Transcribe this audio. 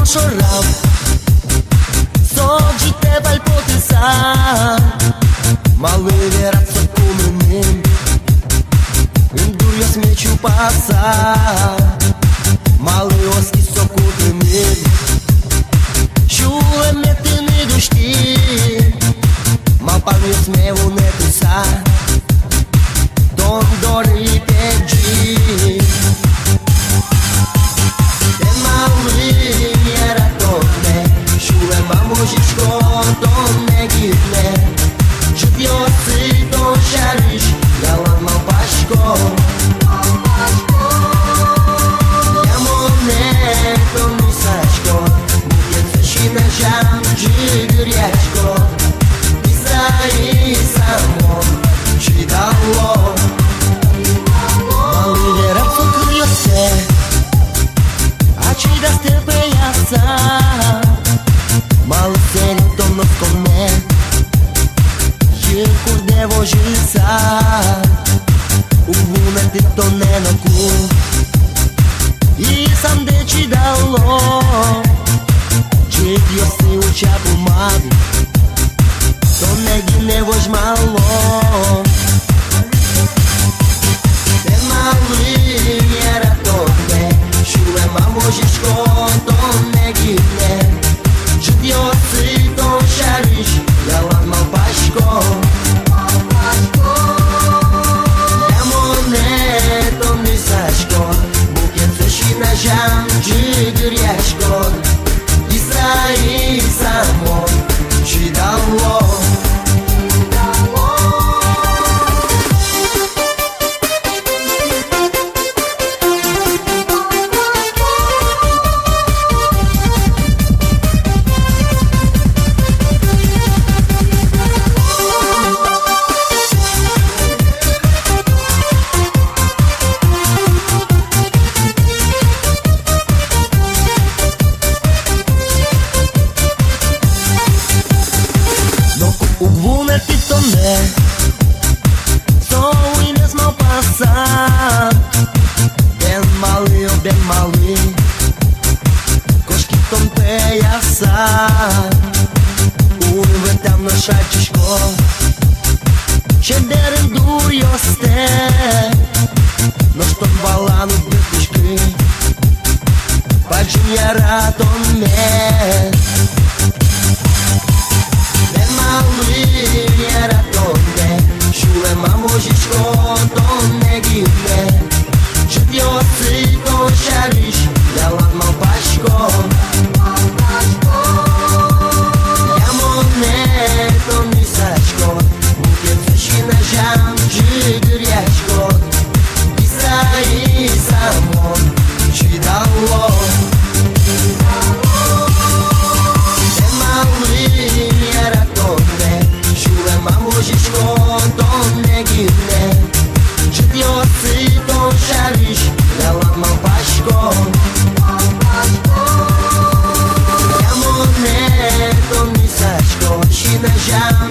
ușoram Sođi tebal potisam Malo je razzo come me Indurio smeću pasa Malo je oski sokute me Šule me ti ne dušti Mal parmi smevu ne pisa Don dori peđi Možičko, to negibne Živio si, to želiš Jela mal paško Jamo ne, to misaško Muje ceši na žam, džigirječko Izraji samo, či dalo Mali je rap sokrio se A či da stepe ja sam Malo sento nos come Jilkur devo žilca Uvunati to ne na ku I sam deći dalo Četio si u čapu mali To negi ne vož malo Te mali mjera to ne Šule ma možiško to negi ne Živio si, to želiš, jela mal paško Jamo ne, to misaško Buke ceši na žam, džigirječko Izraji samo, či dalo Uvunati to ne To i ne smo pasat Ben mali Koškitom te ja sad Uve tamno šajčiško Šederen dujo ste No što balanu brtiški Pađim ja ratom ne Mjera to ne Šule ma možičko to negibne Živio si, to želiš Jela mal paško Jamo ne, to misaško Buke ceši na žam, džigirječko Izraji samo, či dalo Možičko, to negibne Živio si, to želiš Jela mal paško Jamo ne, to misaško Či na žam